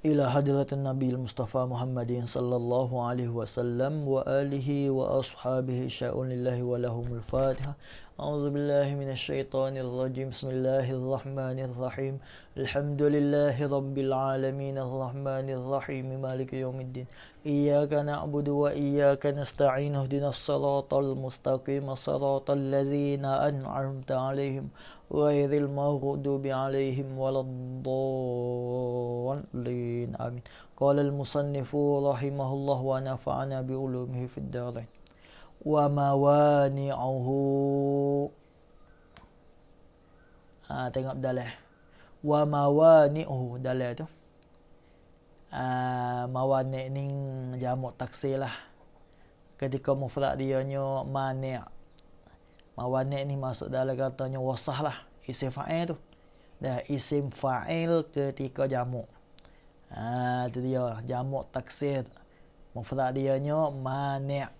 إلى حضرة النبي المصطفى محمد صلى الله عليه وسلم وآله وأصحابه شاء لله ولهم الفاتحة. أعوذ بالله من الشيطان الرجيم. بسم الله الرحمن الرحيم. الحمد لله رب العالمين الرحمن الرحيم مالك يوم الدين. إياك نعبد وإياك نستعين اهدنا الصراط المستقيم صراط الذين أنعمت عليهم غير المغضوب عليهم ولا الضالين آمين. قال المصنف رحمه الله ونفعنا بعلومه في الدارين. وموانعه tengok dalam وموانعه dalam tu mawani' ni jamak taksir lah. Ketika mufrad dia nya mani'. Mawani' ni masuk dalam katanya wasah lah, isim fa'il tu. Dah isim fa'il ketika jamak. Tu dia jamak taksir. Mufrad dia nya mani'.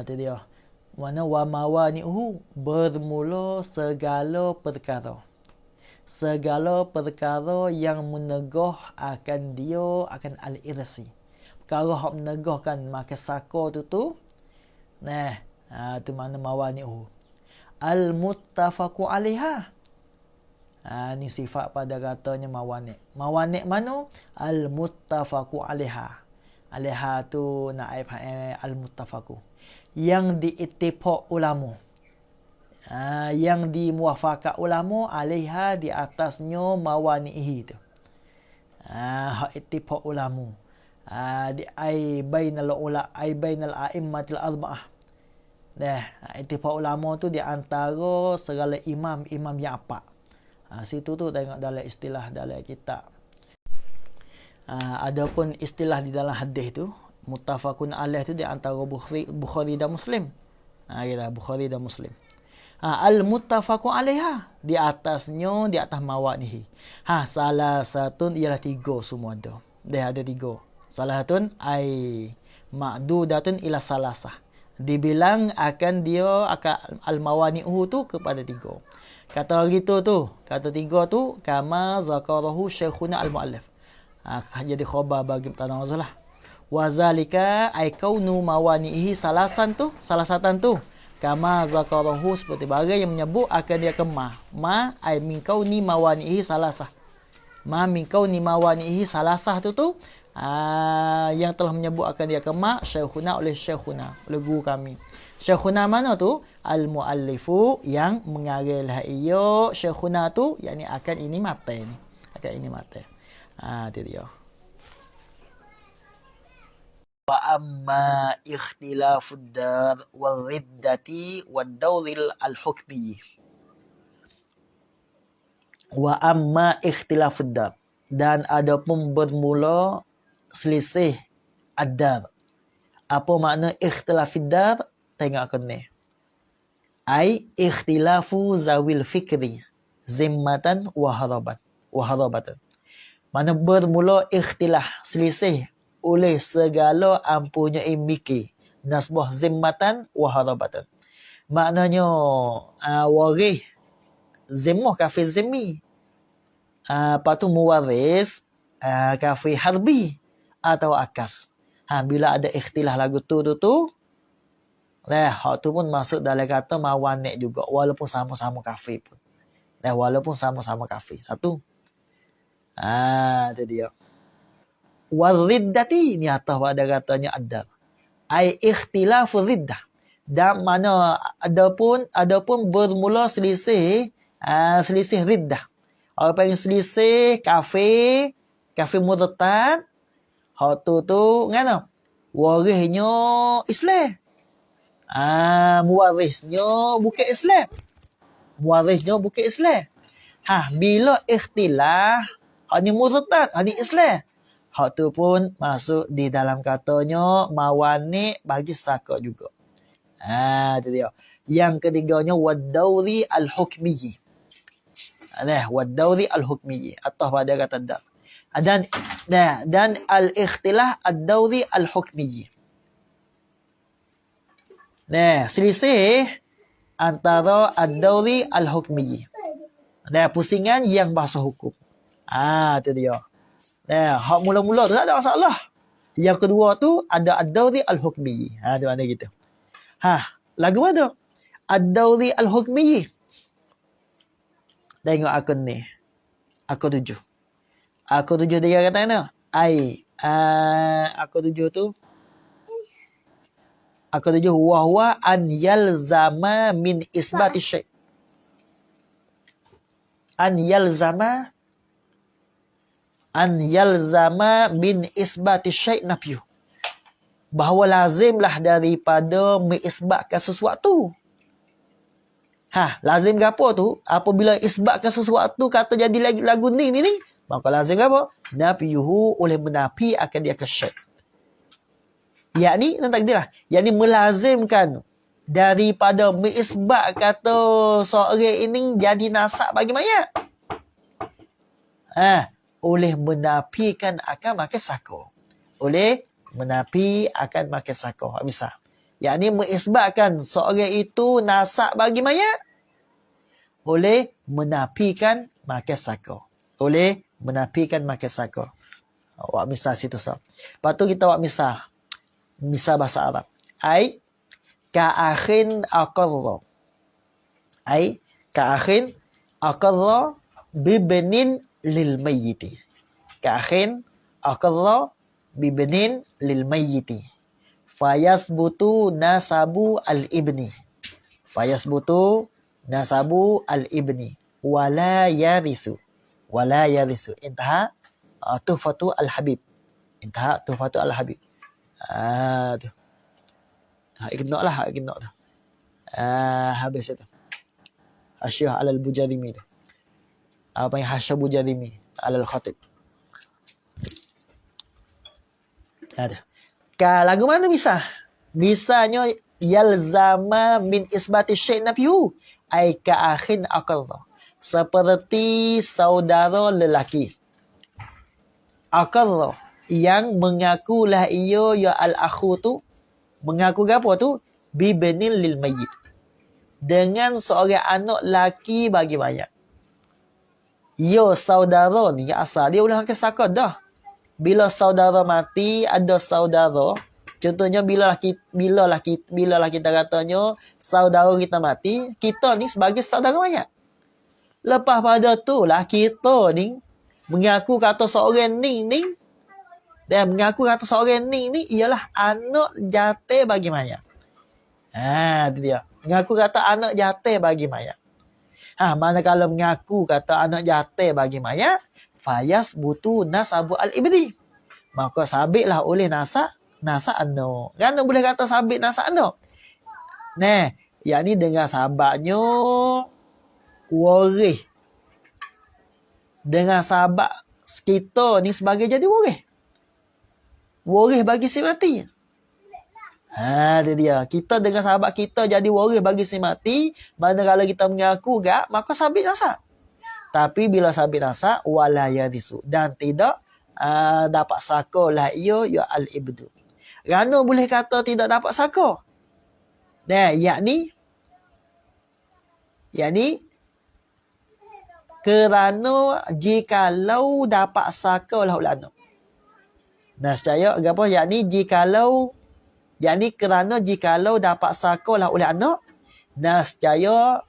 Tu dia. Mana wa mawani'uhu bermula segala perkara. Segala perkara yang menegah akan dia akan al-irsi. Perkara hak menegahkan maka saka tu. Nah, tu mana mawani'uhu. Al-muttafaqu 'alaiha. Ni sifat pada katanya mawani'. Mawani' mana? Al-muttafaqu 'alaiha. 'Alaiha tu naib al-muttafaqu. Yang diittifaq ulama. Yang dimuafakat ulama 'alaiha di atasnya mawani'ihi tu. Hak ittifaq ulama. Di ai bainal a'immatil arba'ah. Dah, ittifaq ulama tu di antara segala imam-imam yang apa. Situ tu tengok dalam istilah dalam kitab. Adapun istilah di dalam hadis tu, muttafaqun alaih tu di antara Bukhari dan Muslim. Kita Bukhari dan Muslim. Al-muttafaqu alaiha di atasnya, di atas mawanihi. Salah satu ialah 3 semua ada. Dia ada 3. Salah satu ai ma'dudatun ila salasah. Dibilang akan dia akan al-mawani'uhu tu kepada 3. Kata gitu tu, kata 3 tu kama zakarahu syekhuna al-muallif. Jadi khabar bagi tanawazlah. Wa zalika ay kaunu mawani'ihi salasan tu, salah satan tu. Kama zakarahu seperti bagai yang menyebut akan dia ke ma ay min kauni mawani'ihi salasah. Ma min kauni mawani'ihi salasah tu yang telah menyebut akan dia ke syekhuna oleh syekhuna, oleh guru kami. Syekhuna mana tu? Al-muallifu yang mengarahlah ia syekhuna tu, yakni akan ini mata ni. Akan ini mata. Tu dia. Wa amma ikhtilafud dar wal riddati wad dawril al-hukmi. Wa amma ikhtilafud dar, dan adapun bermula selisih ad-dar. Apa makna ikhtilafid dar? Tengok kena. Ai ikhtilafu zawil fikri zimmatan wa harabatan. Mana bermula ikhtilaf selisih oleh segala ampunya mikir nasbah zimmatan wa harabatan. Maknanya waris zimmah kafir zimmi. Patu muwaris kafir harbi atau akas. Bila ada ikhtilaf lagu tu hak tu pun masuk dalam kata mawani' juga walaupun sama-sama kafir pun. Walaupun sama-sama kafir. Satu. Itu dia. Wal riddati ni atas pada katanya ada. Ai ikhtilafu riddah. Dan mana adapun bermula selisih riddah. Apa yang selisih kafir murtad. Hak tu ngano? Warisnya Islam. Muwarisnya bukan Islam. Bila ikhtilaf, hak ni murtad, hak ni Islam. Hak tu pun masuk di dalam katanya mawani' bagi saka juga. Itu dia. Yang ketiganya wad-dawri al-hukmiyyi. Wad-dawri al-hukmiyyi. Atas pada kata dar. Dan al-ikhtilaf ad-dawri al-hukmiyyi. Selisih antara ad-dawri al-hukmiyyi. Pusingan yang bahasa hukum. Itu dia. Hak mula-mula tu tak ada masalah. Yang kedua tu ada ad-dawri al-hukmi. Tu mana gitu. Lagu mana? Ad-dawri al-hukmi. Tengok akun ni. Akun 7. Akun 7 dia kata mana? Akun 7 tu. Akun 7 huwa an yalzama min isbati syai'. An yalzama min isbati syai' nafyu. Bahawa lazimlah daripada mengisbatkan sesuatu. Lazim ke apa tu? Apabila isbatkan sesuatu kata jadi lagu ni, maka lazim ke apa? Nafyuhu, oleh menafi akan dia ke syai'. Yakni, takdirlah. Yakni melazimkan daripada mengisbat kata seorang ini jadi nasab bagi mayat. Oleh menafikan akan makan sako. Oleh menafi akan makan sako. Misal. Yakni mengisbatkan seorang itu nasab bagi mayat. Oleh menafikan makan sako. Oleh menafikan makan sako. Wak misal situ so. Lepas tu kita wak misal. Misal bahasa Arab. Ka'akhin aqarra. Ka'akhin aqarra bibnin lil mayyiti. Ka'akhin aqarra bibnin lil mayyiti. Fayasbutu nasabu al-ibni. Fayasbutu nasabu al-ibni. Wala yarisu. Wala yarisu. Intaha tuhfatu al-habib. Intaha tuhfatu al-habib. Tu. Ignok lah. Ignok tu. Habis itu. Hasyah alal bujarimi tu. Apa yang hasyah bujarimi. Alal khatib. Ada. Lagu mana bisa? Bisanya yalzama min isbati syai' nafyu. Ka'akhin aqarra. Seperti saudara lelaki. Aqarra. Yang mengakulah ia al-akhu tu. Mengaku apa tu? Bibnil lil mayyit. Dengan seorang anak laki bagi mayat. Saudara ni asal dia boleh makan sakot dah. Bila saudara mati, ada saudara. Contohnya bila kita katanya saudara kita mati, kita ni sebagai saudara mayat. Lepas pada tu lah kita ni mengaku kata seorang ni dan mengaku kata seorang ni ialah anak jatuh bagi mayat. Itu dia. Mengaku kata anak jatuh bagi mayat. Manakala mengaku kata anak jatuh bagi mayat, fayas butu nasabu al-ibni. Maka sabitlah oleh nasab anak. Kerana boleh kata sabit nasab anak. Yakni dengan sabaknya waris. Dengan sabak kita ni sebagai jadi waris. Waris bagi si mati. Itu dia. Kita dengan sahabat kita jadi waris bagi si mati. Manakala kita mengaku maka sabit nasab. Tapi bila sabit nasab, wala yarisu. Dan tidak dapat sako lah ia al-ibdu. Kerana boleh kata tidak dapat sako. Yakni kerana jikalau dapat sako lah oleh anak. Nescaya apa? Kerana jikalau dapat sako lah oleh anak, nescaya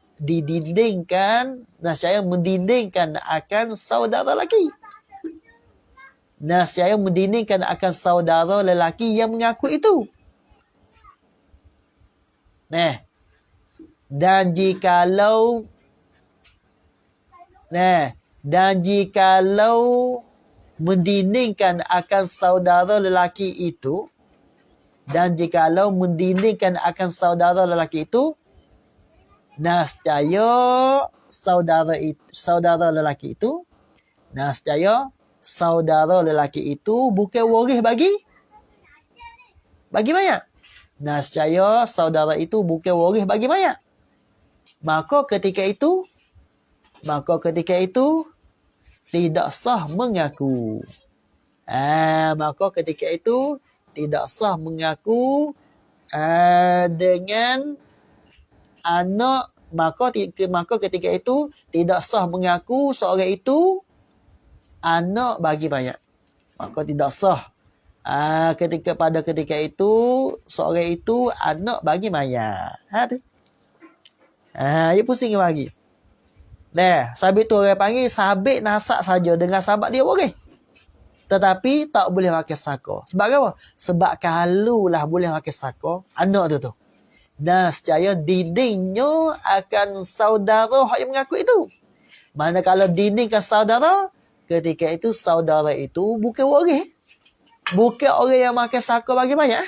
mendindingkan akan saudara lelaki. Nescaya mendindingkan akan saudara lelaki yang mengaku itu. Dan jikalau mendindingkan akan saudara lelaki itu, nescaya saudara lelaki itu bukan waris bagi mayat. Nescaya saudara itu bukan waris bagi mayat. Maka ketika itu tidak sah mengaku. Maka ketika itu tidak sah mengaku dengan anak. Maka ketika itu tidak sah mengaku seorang itu anak bagi mayat. maka tidak sah. Pada ketika itu seorang itu anak bagi mayat. Dia pusing lagi. Sabit tu orang panggil sabit nasak saja dengan sahabat dia boleh. Tetapi tak boleh pakai saka. Sebab apa? Sebab kalau lah boleh pakai saka, anak tu. Dan secara dindingnya akan saudara yang mengaku itu. Manakala dindingkan saudara, ketika itu saudara itu bukan waris. Bukan orang yang makan saka bagi mayat.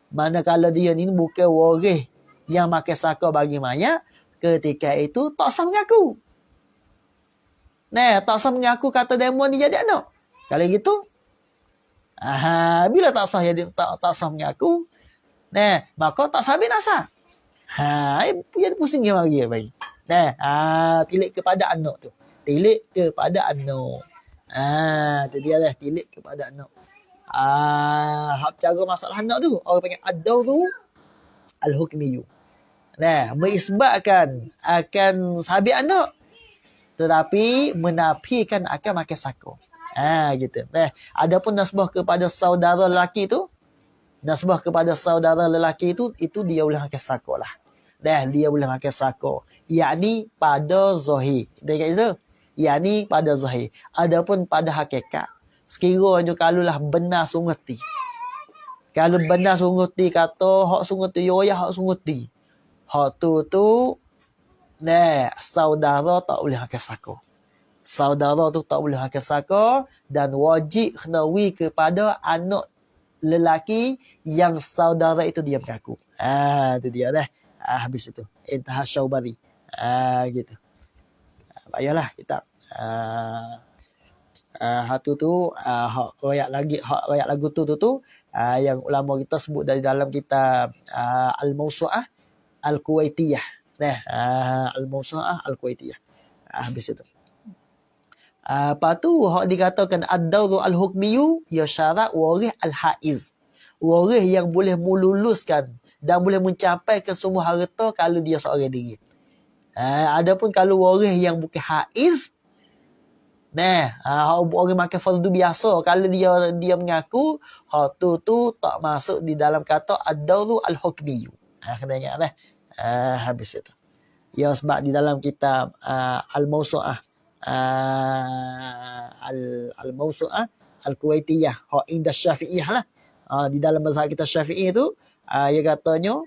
Manakala dia ni bukan waris yang makan saka bagi mayat, ketika itu tak sah mengaku. Tak sah mengaku kata demo ni jadi anak. Kalau gitu, bila tak sah jadi tak sah mengaku, maka tak sabit nasab. Dia pusing dia lagi baik. Tilik kepada anak tu. Tilik kepada anak. Tu dia lah, tilik kepada anak. Cara masalah anak tu orang panggil ad-dawru al-hukmiyu. Mengisbatkan akan sabit anak tetapi menafikan akan makan saka. Gitu. Adapun nasbah kepada saudara lelaki tu, nasbah kepada saudara lelaki itu dia boleh makan saka lah. Dia boleh makan saka. Yakni pada zahir. Dia kata itu. Yakni pada zahir. Adapun pada hakikat, sekiranya kalaulah benar sungguh ti. Kalau benar sungguh ti kata hak sungguh ti yoyah hak sungguh ti. Hak tu saudara tak boleh makan saka. Saudara tu tak boleh makan saka dan wajib kena kepada anak lelaki yang saudara itu dia mengaku. Itu dia dah. Habis itu. Intah Syaubari. Gitu. Bayalah kita. Hatu tu hak royak lagu tu yang ulama kita sebut dari dalam kitab Al-Mawsu'ah Al-Kuwaitiyah. Al-Mawsu'ah Al-Kuwaitiyah. Habis itu. Lepas tu hak dikatakan ad-dawru al-hukmiyu ya syarat waris al-haiz. Waris yang boleh meluluskan dan boleh mencapai ke semua harta kalau dia seorang diri. Adapun kalau waris yang bukan haiz, orang makan fardu biasa, kalau dia mengaku hak tu tak masuk di dalam kata ad-dawru al-hukmiyu. Kena ingat dah. Habis itu. Ya sebab di dalam kitab Al-Mawsu'ah Al-Mawsu'ah Al-Kuwaitiyah hak inda Syafi'iyah lah. Di dalam mazhab kita Syafi'i tu dia katanya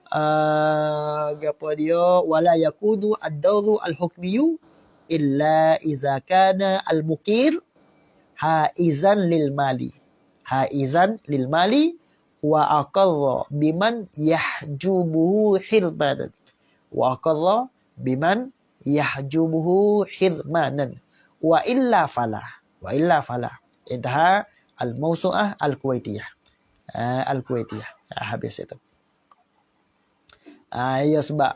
apa dia wala yakunu ad-dawru al-hukmiyu illa iza kana al-mukir haizan lil mali wa aqarra biman yahjubuhu hirmanan wa illa falah intaha al-mawsu'ah al-kuwaitiyah. Habis itu. Ya sebab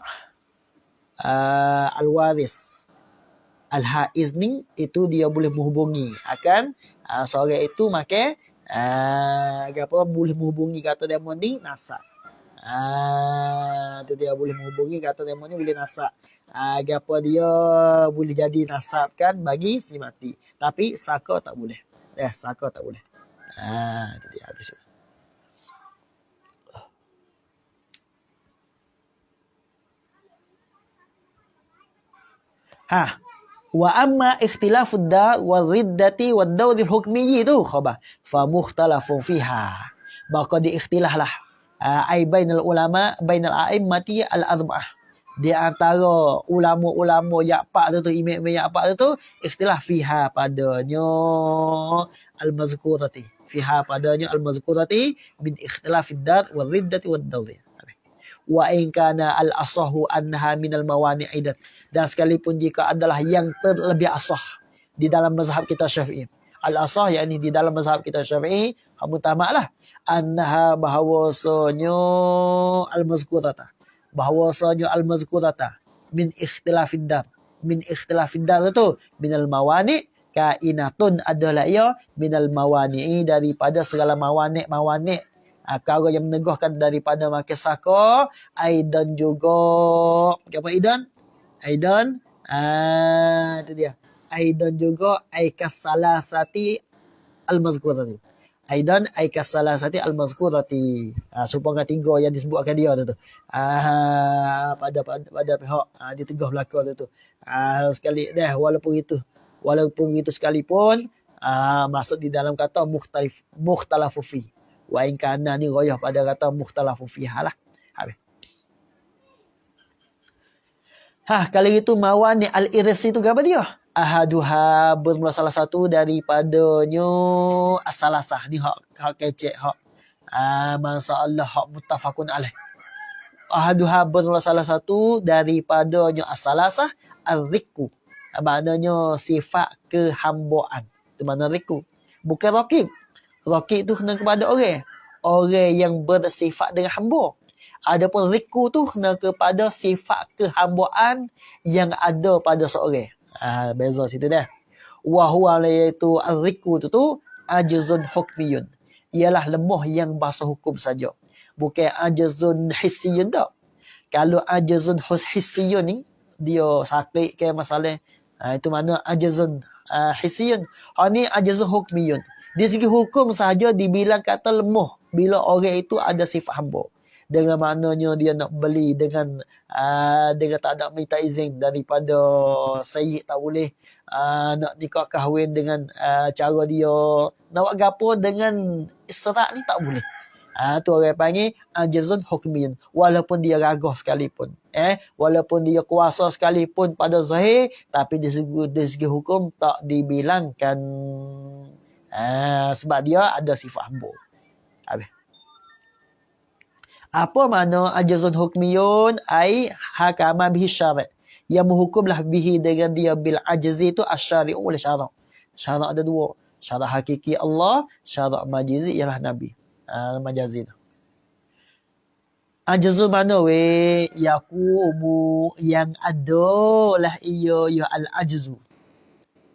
al-waris al-haiz ni itu dia boleh menghubungi akan seorang itu makan boleh menghubungi kata dia ni nasab. Itu dia boleh menghubungi kata dia ni boleh nasab. Dia boleh jadi nasab kan bagi si mati. Tapi saka tak boleh. Saka tak boleh. Itu dia habis itu. Wa amma ikhtilafud dar wal riddati wad dawr al hukmi tu khabar fa mukhtalafun fiha. Maka diikhtilaf lah ai bainal ulama bainal a'immati al arba'ah. Di antara ulama-ulama yakpak tu imam yakpak tu ikhtilaf fiha padanya al mazkurati. Fiha padanya al mazkurati min ikhtilafid dar wal riddati wad dawr. Wa in kana al-asahu annaha minal mawani' aidan. Dan sekalipun jika adalah yang terlebih asah di dalam mazhab kita Syafi'i. Al-asah yakni di dalam mazhab kita Syafi'i mutamaklah annaha bahawasanya al-mazkurata. Bahawasanya al-mazkurata min ikhtilafid dar. Min ikhtilafid dar itu minal mawani' kainatun adalah ia minal mawani'i daripada segala mawani' perkara yang meneguhkan daripada makan saka aidan juga apa aidan itu dia aidan juga ai kasalasati al-mazkurati. Aidan ay kasalasati al-mazkurati. Supaya tiga yang disebutkan dia tu. Pada pihak dia tegah belakang tu. Sekali dah walaupun itu sekalipun masuk di dalam kata mukhtalafu fi. Wa in kana ni ghayah pada kata mukhtalafu fiha lah. Habis. Kalau itu mawan ni al-irsi tu apa dia? Ahaduha bermula salah satu daripadanya as-salasah ni hak kecek hak masalah hak muttafaqun alaih. Ahaduha bermula salah satu daripadanya as-salasah ar-riku. Maknanya sifat kehambaan. Itu mana riku. Bukan raqib. Raqib tu kena kepada orang. Orang yang bersifat dengan hamba. Adapun riku tu kena kepada sifat kehambaan yang ada pada seorang. Beza situ dah. Wa huwa iaitu ar-riku tu ajzun hukmiyun. Ialah lemah yang bahasa hukum saja. Bukan ajzun hissiyun tak. Kalau ajzun hissiyun ni dia sakit ke masalah itu mana ajzun hissiyun. Ni ajzun hukmiyun. Di segi hukum sahaja dibilang kata lemah bila orang itu ada sifat hamba. Dengan maknanya dia nak beli dengan tak ada minta izin daripada sayyid tak boleh, nak nikah kahwin dengan cara dia nak buat gapo dengan isyarat ni tak boleh. Tu orang panggil ajzun hukmiyun, walaupun dia gagah sekalipun, walaupun dia kuasa sekalipun pada zahir, tapi di segi hukum tak dibilangkan, sebab dia ada sifat hamba. Habis. Apa makna ajzun hukmiyun? Ai hakama bihi syara'. Yang menghukumlah bihi dengan dia bil ajzi itu asy-syari'u wal syara'. Syara' ada dua. Syara' hakiki Allah, syara' majizi ialah Nabi. Majazi tu. Ajzu mana we? Yaqumu yang ada lah ia al-ajzu.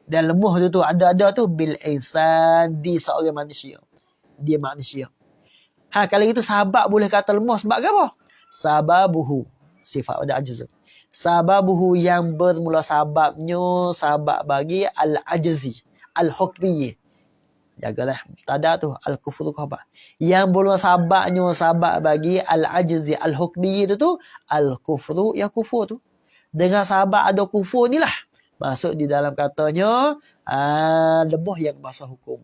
Dan lemah tu ada tu bil ihsan di seorang manusia. Dia manusia. Kalau itu sahabat boleh kata lemah sebab apa? Sababuhu. Sifat pada ajz. Sababuhu yang bermula sababnya sabab bagi al-ajzi. Al-hukmiyyi. Jagalah. Tada tu. Al-kufru apa? Yang bermula sababnya sabab bagi al-ajzi. Al-hukmiyyi tu al-kufru ya kufur tu. Dengan sabab ada kufur ni lah. Masuk di dalam katanya lemah yang bahasa hukum.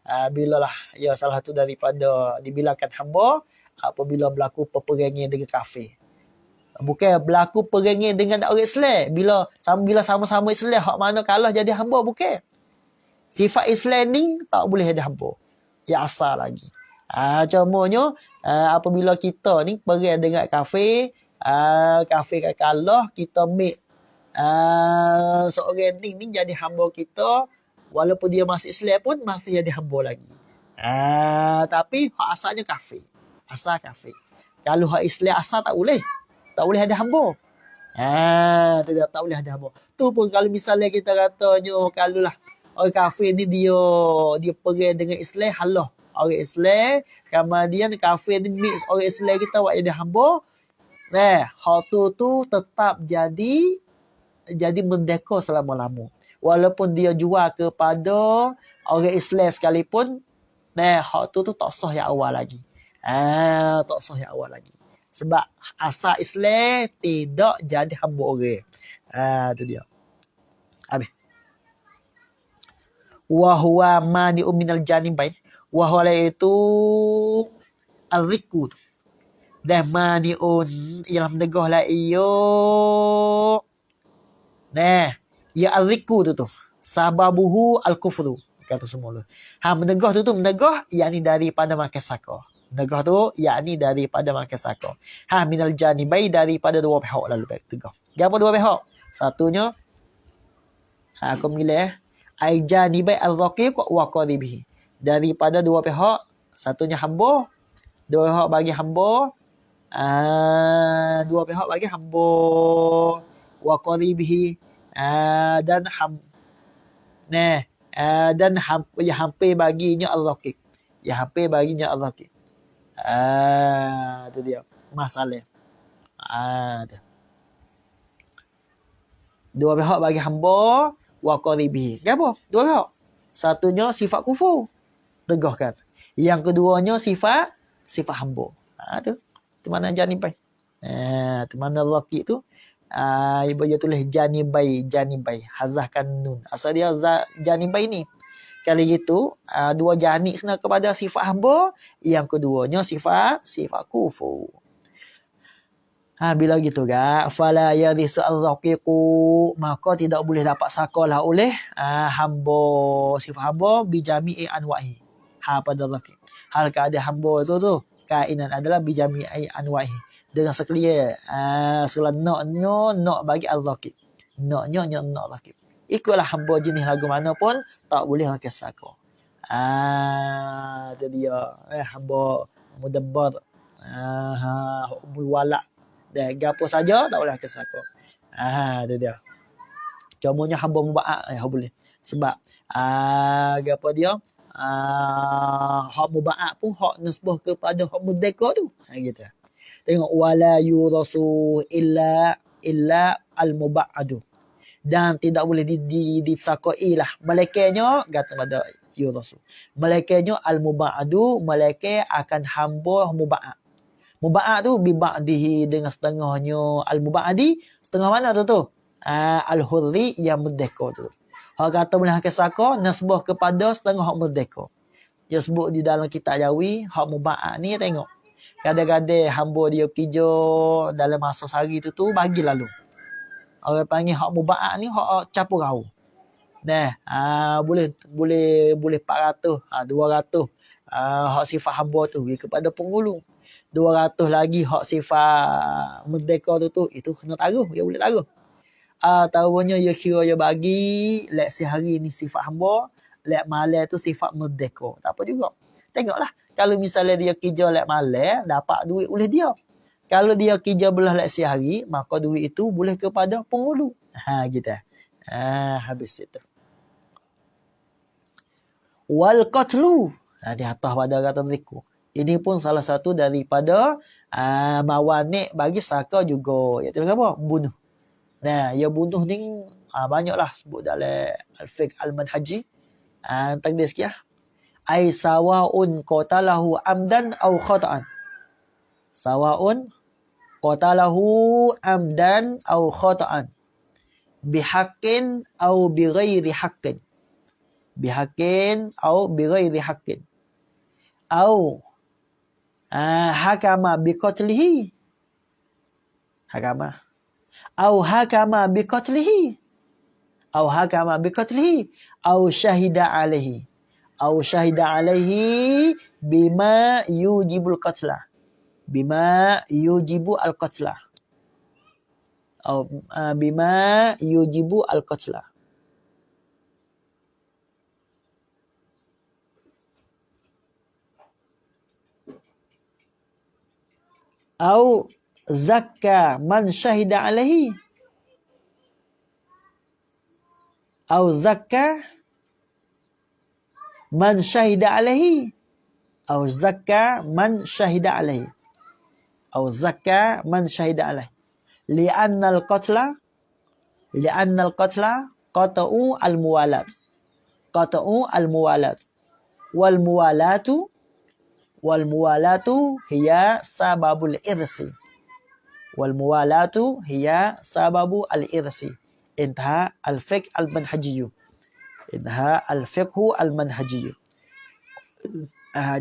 Bilalah ya salah satu daripada dibilangkan hamba apabila berlaku peperangan dengan kafir. Bukan berlaku peperangan dengan orang Islam. Bila sama-sama Islam, hak mana kalah jadi hamba, bukan. Sifat Islam ni tak boleh ada hamba. Ya asal lagi. Contohnya apabila kita ni perang dengan kafir, kafir kalah, kita make seorang ni jadi hamba kita. Walaupun dia masih Islam pun masih jadi hamba lagi. Tapi hak asalnya kafir. Asal kafir. Kalau hak Islam asal tak boleh. Tak boleh ada hamba. Tak boleh ada hamba. Tu pun kalau misalnya kita katanya kalau lah orang kafir ni dia perang dengan Islam, halah. Orang Islam, kemudian kafir ni mix orang Islam kita buat jadi hamba. Hak tu tetap jadi merdeka selama-lama. Walaupun dia jual kepada orang Islam sekalipun, hak tu tak sah yang awal lagi. Tak sah yang awal lagi. Sebab asal Islam tidak jadi hamba orang. Tu dia. Habis. Wa huwa mani'un minal janibain. Wa huwa itu al-riku. Dan mani'un ialah menegahlah iyo. Ya al-riku tu. Sababuhu al-kufru. Kata semua tu. Menegah tu menegah yakni daripada makan saka. Menegah tu yakni daripada makan saka. Minal janibai daripada dua pihak lalu baik tegah. Apa dua pihak? Satunya aku milih ai janibai al-raqib wa qaribihi. Daripada dua pihak, satunya hamba, dua pihak bagi hamba, dua pihak bagi hamba wa qaribihi. Dan hampir baginya al-raqib. Ya hampir baginya al-raqib. Itu dia masalah. Dua pihak bagi hamba wa qaribihi. Apa? Dua pihak. Satunya sifat kufur. tegahkan. Yang keduanya sifat hamba. Tu mana janibai. Tu mana laki tu. Ibu dia tulis janibai. Hazahkan nun. Asal dia janibai ni. Kali gitu, dua janib kena kepada sifat hamba. Yang keduanya sifat kufur. Bila gitu kan, fala yarisu al-raqiqu, maka tidak boleh dapat sakalah oleh hamba, sifat hamba bijami'i anwa'i. Pada raqiq. Hal keadaan hamba tu kainan adalah bijami'i anwa'i. Dengan sekalian selana nak bagi al-raqiq. Naknya nak raqiq. Ikutlah hamba jenis lagu mana pun tak boleh makan saka. Itu dia. Hamba mudabbar. Walak. Dan gapo saja tak boleh makan saka. Itu dia. Contohnya hamba muba'ak. Boleh. Sebab gapo dia? Hak muba'ak pun hak nisbah kepada hak merdeka tu. Gitu. Tengok wala yurasu illa al-muba'adu. Dan tidak boleh disakoi lah. Malaikannya, kata pada ya Rasul. Malaikannya al-muba'adu, malaikat akan hamba muba'ad. Muba'ad tu biba'dihi dengan setengahnya al-muba'adi. Setengah mana tu? Al-hurri yang merdeka tu. Hak kata boleh hakai saka, nasbah kepada setengah hak merdeka. Dia sebut di dalam kitab Jawi, hak muba'ad ni tengok. Kadang-kadang hamba dia kerja dalam masa sehari tu bagi lalu. Orang panggil hak muba'ak ni hak capur rau. Boleh 400, 200 hak sifat hamba tu kepada penghulu. 200 lagi hak sifat merdeka tu itu kena taruh, dia boleh taruh. Taruhnya dia kira dia bagi lek sehari ni sifat hamba, lek malam tu sifat merdeka. Tak apa juga. Tengoklah kalau misalnya dia kerja lek malam dapat duit oleh dia. Kalau dia kerja belah lek sehari, maka duit itu boleh kepada penghulu. Gitu. Habis itu. Wal qatlu. Di atas pada kata zikur. Ini pun salah satu daripada mawanik bagi saka juga. Iaitu apa? Bunuh. Ya bunuh ni banyaklah sebut dalam al-fiqh al-manhaji. Takdir sikit lah. Ai sawa'un qatalahu amdan au khata'an. Sawa'un qatalahu amdan au khata'an. Bihaqqin au bighairi haqqin. Bihaqqin au bighairi haqqin. Au hakama biqatlihi. Hakama. Au hakama biqatlihi. Au hakama biqatlihi. Au syahida alaihi. Au syahida alaihi bima yujibul qatla. Bima yujibu al-qatla. Atau bima yujibu al-qatla. Au zakka man syahida alaihi. Au zakka man syahida alaihi. Au zakka man syahida alaihi. Au zakka man syahida alaihi. Li'anna al-qatla qata'u al-muwalat. Qata'u al-muwalat. Wal muwalatu hiya sababul irsi. Wal muwalatu hiya sababu al-irsi. Intaha al-fiqh al-manhajiyyu. Intaha al-fiqhu al-manhajiyyu.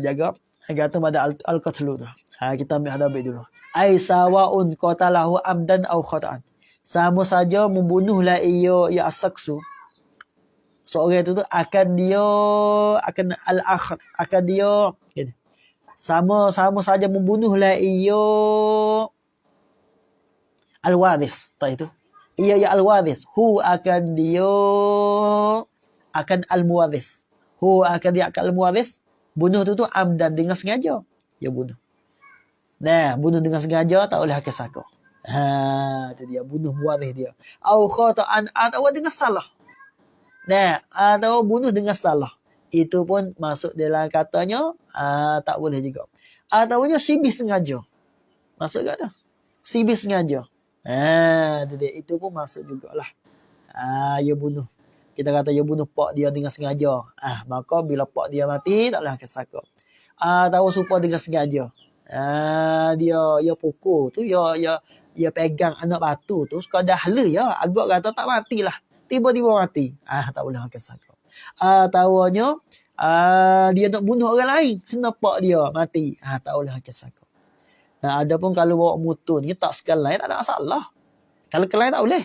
Jaga kata pada al-qatlu tu. Kita ambil hadap dulu. Ai sawa'un qatalahu amdan au khata'an. Sama saja membunuhlah ia ya asaksu. Seorang itu akan al-akhir, akan dia sama saja membunuhlah ia al-waris. Tak itu. Ia ya al-waris. Hu akan dia akan al-muwaris. Hu akan dia akan al-muwaris. Bunuh tu amdan dengan sengaja. Dia bunuh. Bunuh dengan sengaja tak boleh hakim saka. Itu dia bunuh muwaris dia. Au khata'an atau dengan salah. Atau bunuh dengan salah. Itu pun masuk dalam katanya tak boleh juga. Ataupun sibih sengaja. Masuk tak tu? Sibih sengaja. Itu pun masuk jugalah. Dia bunuh. Kita kata dia bunuh pak dia dengan sengaja. Maka bila pak dia mati, tak boleh makan saka. Tahu supaya dengan sengaja. Dia pukul tu, dia pegang anak batu tu, sekadar hala ya. Agak kata tak matilah. Tiba-tiba mati. Tak boleh makan saka. Tahunya, dia nak bunuh orang lain. Kena pak dia mati. Tak boleh makan saka. Ada pun kalau bawa motor ni tak sekali tak ada masalah. Kalau kelai tak boleh.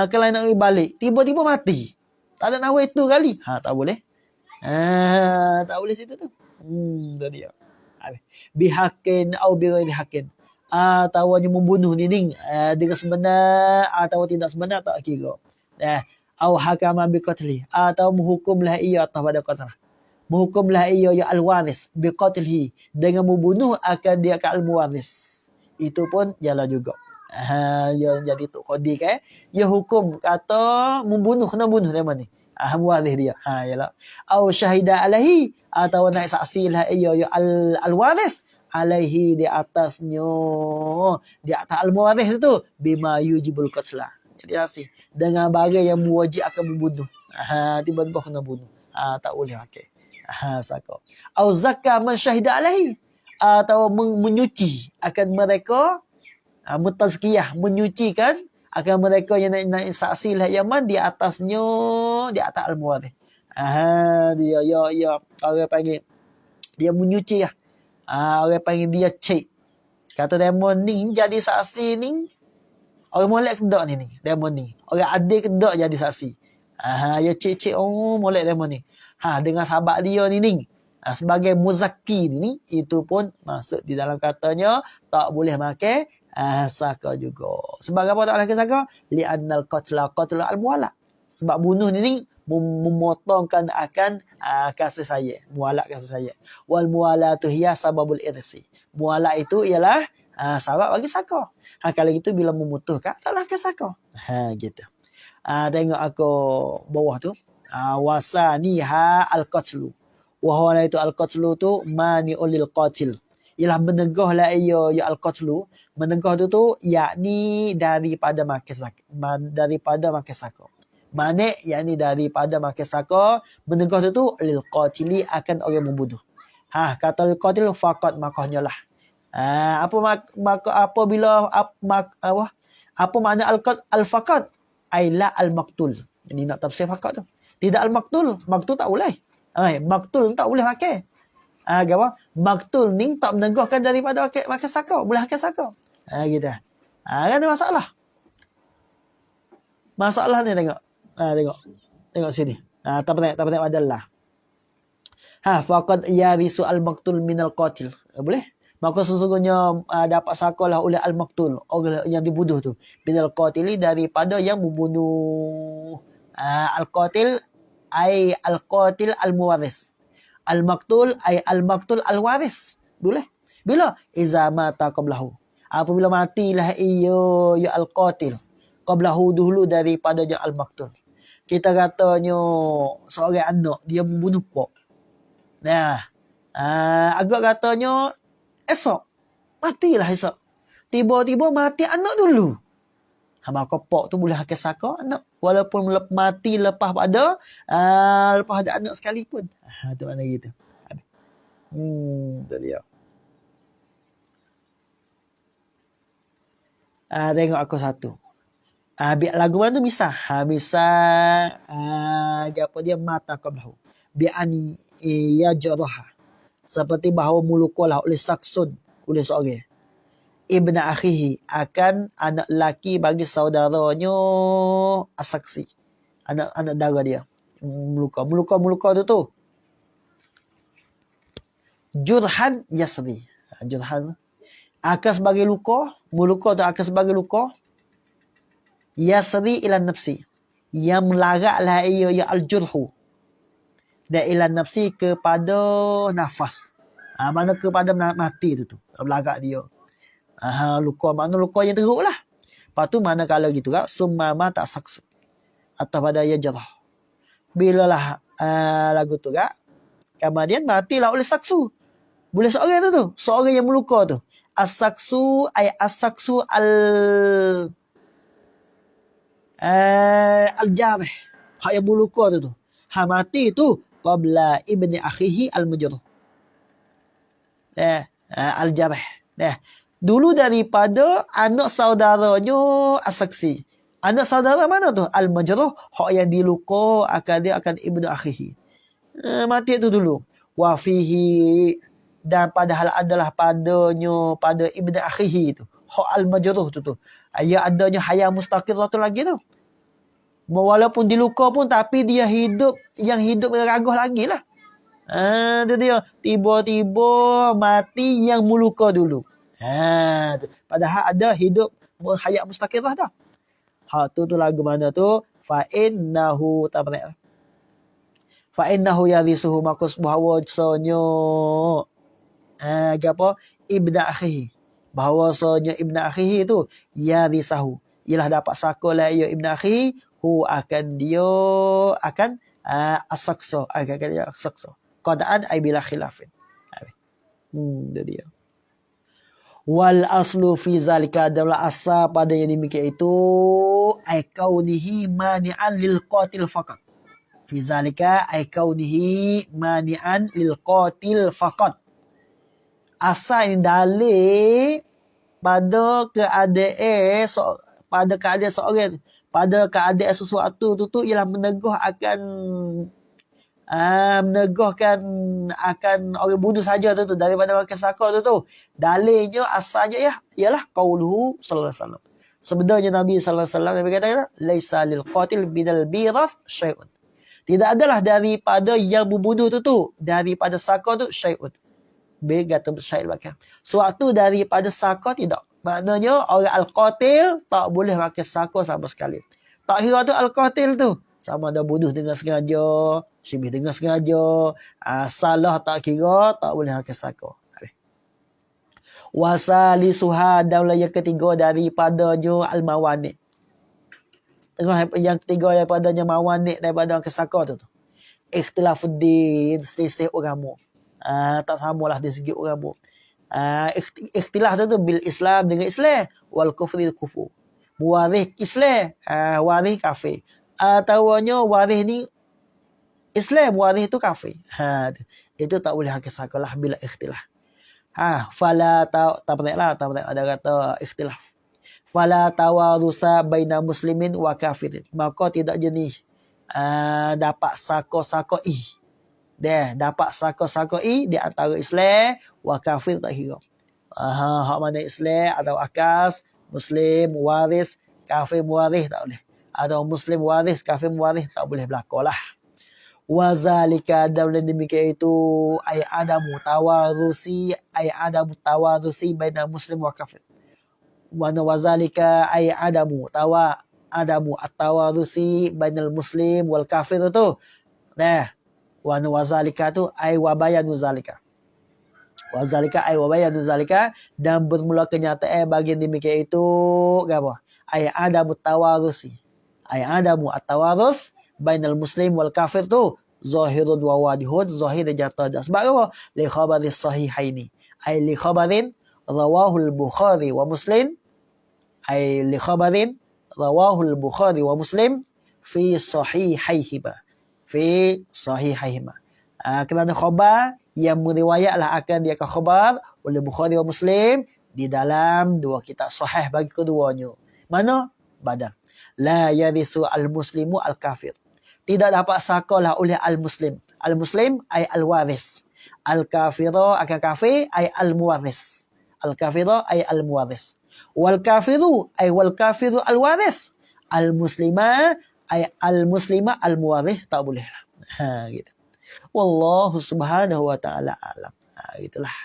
Kelai nak pergi balik, tiba-tiba mati. Tak ada nawa itu kali. Tak boleh. Tak boleh situ tu. Tu dia. Bihakin atau bighairi hakin. Tahunya membunuh ni dengan sebenar atau tidak sebenar tak kira. Au hakama biqatli atau menghukumlah ia atas pada qatlah. Menghukumlah ia ya al-waris biqatlihi, dengan membunuh akan dia ke al-muwaris. Itu pun jalan juga. Yang jadi tok qadi kan, dia hukum kata membunuh, kena bunuh dia mana ni. Muwaris dia. Yalah. Au syahida alaihi, atau naik saksi lah ia ya al-waris alaihi, di atasnya, di atas al-muwaris itu bima yujibul qatla. Jadi saksi dengan barang yang mewajib akan membunuh. Tiba-tiba kena bunuh. Tak boleh pakai. Saka. Au zakka man syahida alaihi, atau menyuci akan mereka, mutazkiyah, menyucikan akan mereka yang naik saksi lah yaman di atasnya, di atas al-muwaris. Dia orang panggil dia menyuci lah. Orang panggil dia cek. Kata demon ni jadi saksi ni, orang molek kedak ni demon ni. Orang adil kedak jadi saksi. Dia cek molek demon ni. Dengan sahabat dia ni. Sebagai muzakki ni, itu pun masuk di dalam katanya tak boleh makan saka juga. Sebab apa tak boleh makan saka? Li'annal qatla al-muwala. Sebab bunuh ni memotongkan akan kasih sayang, mualak kasih sayang. Wal mualatu hiya sababul irsi. Mualak itu ialah sebab bagi saka. Kalau itu bila memutuskan taklah ke saka. Gitu. Tengok aku bawah tu. Wasaniha al-qatlu. Wahwala itu al-qatlu tu mani'ul lil qatil. Ialah menegahlah ia ya al-qatlu. Menegah tu yakni daripada makan saka. Manik yakni daripada makan saka. Menegah tu lil qatili, akan orang membunuh. Kata lil qatil faqat, makanya lah. Apa makna al-faqat? Aila al-maqtul. Ini nak tafsir faqat tu. Tidak al-maqtul. Maqtul tak boleh. Maqtul tak boleh pakai. Apa? Maqtul ni tak menegahkan daripada makan saka. Boleh makan saka. Gitu. Kan ada masalah. Masalah ni tengok. Tengok sini. Tak penting adalah. Faqad yarisu al-maqtul minal qatil. Boleh? Maka sesungguhnya dapat sakalah oleh al-maqtul, orang yang dibunuh tu. Minal qatili, daripada yang membunuh. Al-qatil ay al-qatil al-muwaris. Al-maqtul ay al-maqtul al-waris. Boleh? Bila? Iza mata qablahu. Apabila matilah ya al-qatil. Qablahu, dulu daripada je al-maqtul. Kita katanya seorang anak dia membunuh pak. Agak katanya esok matilah esok. Tiba-tiba mati anak dulu. Maka pak tu boleh hakai saka anak, walaupun mati lepas pada anak sekalipun. Tu mana gitu. Tu dia. Tengok aku satu. Lagu mana tu bisa? Apa dia mata qablahu. Bi'ani yajraha. Seperti bahawa mulukalah oleh saksun, oleh seorang. Ibna akhihi, akan anak laki bagi saudaranya asaksi. Anak dara dia. Meluka tu. Jurhan yasri. Jurhan. Akan sebagai luka. Meluka tu akan sebagai luka. Yasri ilan nafsi. Yang melaratlah ia ya al-jurhu. Dan ilan nafsi kepada nafas. Mana kepada mati tu. Melarat dia. Luka, makna luka yang teruk lah. Lepas tu mana kalau gitu kan, summama tak saksu. Atau pada ia jerah. Bila lah lagu tu kan, kemudian matilah oleh saksu. Boleh seorang tu. Seorang yang meluka tu. As-saksu ay as-saksu al-jarih. Hak yang meluka tu. Mati tu qabla ibni akhihi al-majruh. Al-jarh. Dulu daripada anak saudaranya as-saksi. Anak saudara mana tu? Al-majruh, hak yang diluka akan ibnu akhihi. Mati tu dulu. Wa fihi, dan padahal adalah pada ibnu akhihi tu. Hak al-majruh tu. Ya adanya hayat mustaqirah tu lagi tu. Walaupun diluka pun tapi dia hidup, yang hidup meragah lagi lah. Itu dia. Tiba-tiba mati yang meluka dulu. Padahal ada hidup hayat mustaqirah dah. Tu lagu mana tu? Fa'innahu tabrek. Fa'innahu yarisuhu makus bahawa sonyo apa? Ibna akhihi. Bahawa sonyo ibna akhihi tu yarisahu. Ialah dapat sakolah ia ibna akhihi. Hu akan dia akan asakso. Akan dia asakso. Qada'an ay bila khilafin. Itu dia. Wal aslu fi zalika adalah asal pada yang demikian itu ay kaunihi mani'an lil qatil faqat. Fi zalika ay kaunihi mani'an lil qatil faqat. Asal ini dalil pada keadaan seorang, pada keadaan sesuatu tu ialah menegahkan akan orang bunuh saja tu daripada makan saka tu. Dalilnya asalnya ialah qauluhu sallallahu alaihi wasallam. Sebenarnya Nabi sallallahu alaihi wasallam berkata, laisa lil qatil bidal biras syai'un. Tidak adalah daripada yang membunuh tu daripada saka tu syai'un. Berkata syait makan. Suatu daripada saka tidak. Maknanya orang al-qatil tak boleh makan saka sama sekali. Tak kira tu al-qatil tu sama ada bunuh dengan sengaja, syibih dengan sengaja, salah tak kira, tak boleh makan saka. Wasalisuha, daulah yang ketiga daripadanya al-mawanik. Yang ketiga daripadanya mawanik daripada makan saka tu. Ikhtilafuddin, selisih agama. Tak samalah dari segi agama. Ikhtilaf tu bil Islam dengan Islam, wal kufri kufur. Waris Islam, waris kafir. Tahunya waris ni Islam, waris tu kafir. Itu tak boleh hakisakalah bila ikhtilaf. Fala tak pernah ada kata ikhtilaf. Fala tawarusa baina muslimin wa kafirin. Maka tidak jenis dapat saka-saka dapat saka-saka di antara Islam wa kafir tak kira. Hak mana Islam atau akas, Muslim waris, kafir waris tak boleh. Atau Muslim waris, kafir waris tak boleh berlaku lah. Wazalika dan demikian itu ay adamu tawarusi baina Muslim wa kafir. Mana wazalika ay adamu at-tawarusi bainal Muslim wal kafir tu. Wazalika tu ay wabayanu zalika. Wazalika ay wabayanu zalika, dan bermula kenyataan bagian demikian itu apa? Ay adamu tawarusi. Ay adamu at-tawarus bainal muslim wal kafir tu zahirun wa wadihun, zahir dan nyata. Sebab apa? Li khabaris sahihaini. Ay li khabarin rawahul Bukhari wa Muslim. Ay li khabarin rawahul Bukhari wa Muslim fi sahihaihima. Fi sahihaihima. Kerana khabar yang meriwayatlah akan dia khabar oleh Bukhari wa Muslim di dalam dua kitab sahih bagi keduanya. Mana? Badal. La yarisu al-muslimu al-kafir. Tidak dapat sakalah oleh al-muslim. Al-muslim ay al-waris. Al-kafiru akan kafir ay al-muwaris. Al-kafiru ay al-muwaris. Wal-kafiru ay wal-kafiru al-waris. Al-muslima ay al-muslima al-muwaris. Tak boleh lah. Gitu. Wallahu subhanahu wa ta'ala alam. Gitulah.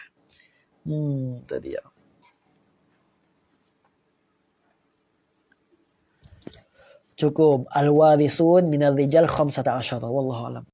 Itu dia. Cukup al-warisun minal rijal 15. Wallahu alam.